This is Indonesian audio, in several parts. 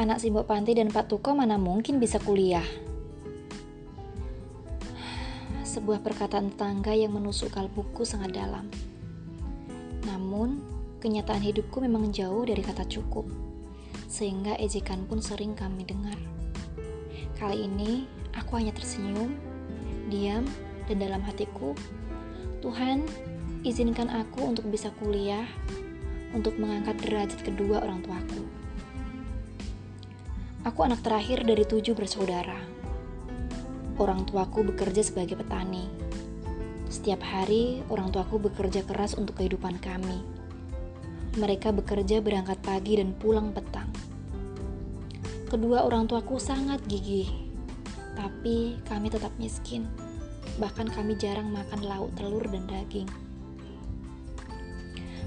Anak Simbok Panti dan Pak Tuko mana mungkin bisa kuliah? Sebuah perkataan tetangga yang menusuk kalbuku sangat dalam. Namun, kenyataan hidupku memang jauh dari kata cukup, sehingga ejekan pun sering kami dengar. Kali ini, aku hanya tersenyum, diam, dan dalam hatiku, Tuhan, izinkan aku untuk bisa kuliah, untuk mengangkat derajat kedua orang tuaku. Aku anak terakhir dari 7 bersaudara. Orang tuaku bekerja sebagai petani. Setiap hari, orang tuaku bekerja keras untuk kehidupan kami. Mereka bekerja berangkat pagi dan pulang petang. Kedua orang tuaku sangat gigih, tapi kami tetap miskin. Bahkan kami jarang makan lauk, telur, dan daging.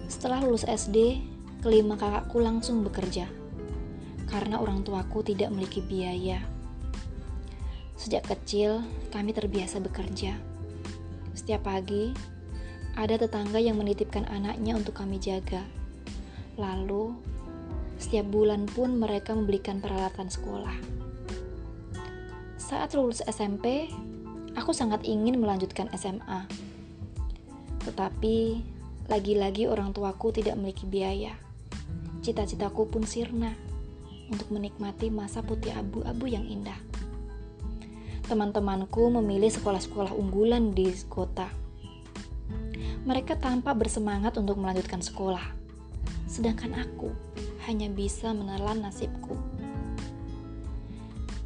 Setelah lulus SD, kelima kakakku langsung bekerja. Karena orang tuaku tidak memiliki biaya. Sejak kecil, kami terbiasa bekerja. Setiap pagi, ada tetangga yang menitipkan anaknya untuk kami jaga. Lalu, setiap bulan pun mereka membelikan peralatan sekolah. Saat lulus SMP, aku sangat ingin melanjutkan SMA. Tetapi, lagi-lagi orang tuaku tidak memiliki biaya. Cita-citaku pun sirna untuk menikmati masa putih abu-abu yang indah. Teman-temanku memilih sekolah-sekolah unggulan di kota. Mereka tampak bersemangat untuk melanjutkan sekolah, sedangkan aku hanya bisa menelan nasibku.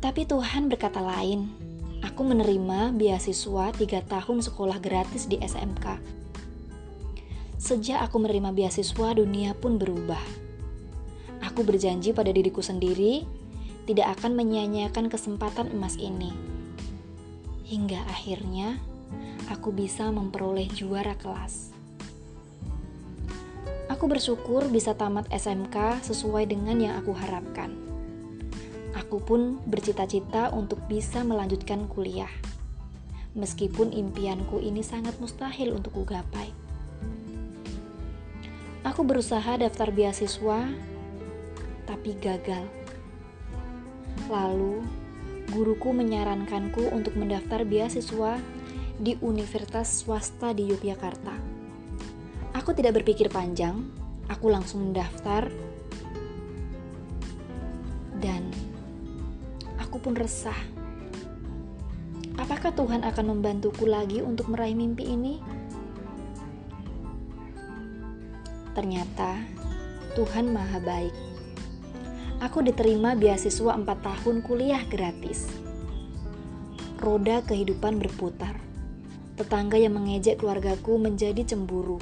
Tapi Tuhan berkata lain. Aku menerima beasiswa 3 tahun sekolah gratis di SMK. Sejak aku menerima beasiswa, dunia pun berubah. Aku berjanji pada diriku sendiri tidak akan menyia-nyiakan kesempatan emas ini. Hingga akhirnya aku bisa memperoleh juara kelas. Aku bersyukur bisa tamat SMK sesuai dengan yang aku harapkan. Aku pun bercita-cita untuk bisa melanjutkan kuliah. Meskipun impianku ini sangat mustahil untuk kugapai. Aku berusaha daftar beasiswa, tapi gagal. Lalu, guruku menyarankanku untuk mendaftar beasiswa di universitas swasta di Yogyakarta. Aku tidak berpikir panjang, aku langsung mendaftar, dan aku pun resah. Apakah Tuhan akan membantuku lagi untuk meraih mimpi ini? Ternyata, Tuhan Maha Baik. Aku diterima beasiswa 4 tahun kuliah gratis. Roda kehidupan berputar. Tetangga yang mengejek keluargaku menjadi cemburu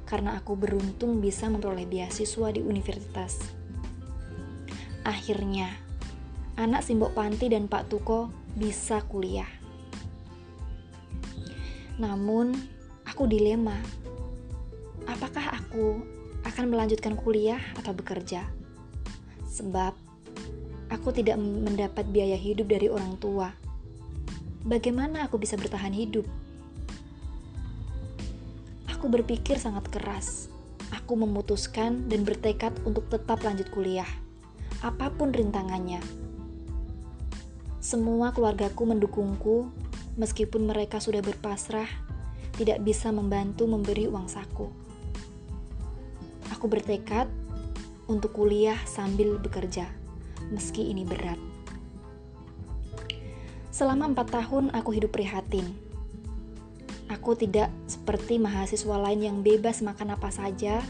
karena aku beruntung bisa memperoleh beasiswa di universitas. Akhirnya, anak Simbok Panti dan Pak Tuko bisa kuliah. Namun, aku dilema. Apakah aku akan melanjutkan kuliah atau bekerja? Sebab aku tidak mendapat biaya hidup dari orang tua. Bagaimana aku bisa bertahan hidup? Aku berpikir sangat keras. Aku memutuskan dan bertekad untuk tetap lanjut kuliah, apapun rintangannya. Semua keluargaku mendukungku, meskipun mereka sudah berpasrah, tidak bisa membantu memberi uang saku. Aku bertekad untuk kuliah sambil bekerja, meski ini berat. Selama 4 tahun aku hidup prihatin. Aku tidak seperti mahasiswa lain yang bebas makan apa saja,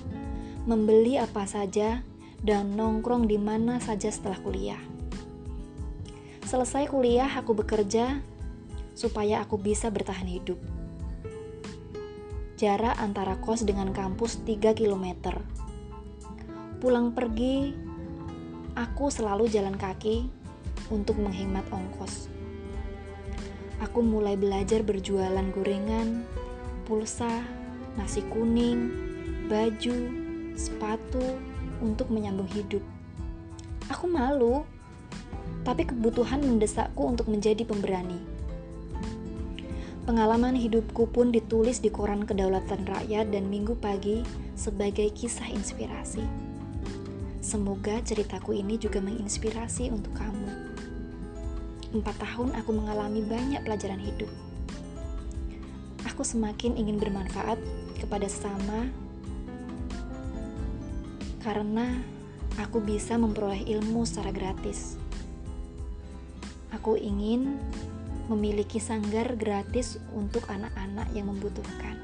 membeli apa saja, dan nongkrong di mana saja setelah kuliah. Selesai kuliah, aku bekerja supaya aku bisa bertahan hidup. Jarak antara kos dengan kampus 3 km. Pulang pergi, aku selalu jalan kaki untuk menghemat ongkos. Aku mulai belajar berjualan gorengan, pulsa, nasi kuning, baju, sepatu untuk menyambung hidup. Aku malu, tapi kebutuhan mendesakku untuk menjadi pemberani. Pengalaman hidupku pun ditulis di koran Kedaulatan Rakyat dan Minggu Pagi sebagai kisah inspirasi. Semoga ceritaku ini juga menginspirasi untuk kamu. 4 tahun aku mengalami banyak pelajaran hidup. Aku semakin ingin bermanfaat kepada sesama karena aku bisa memperoleh ilmu secara gratis. Aku ingin memiliki sanggar gratis untuk anak-anak yang membutuhkan.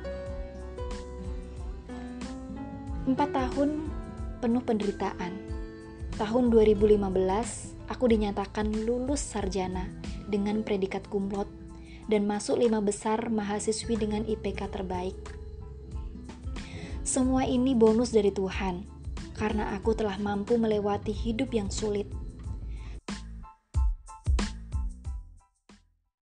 4 tahun penuh penderitaan. Tahun 2015, aku dinyatakan lulus sarjana dengan predikat cum laude dan masuk 5 besar mahasiswi dengan IPK terbaik. Semua ini bonus dari Tuhan, karena aku telah mampu melewati hidup yang sulit.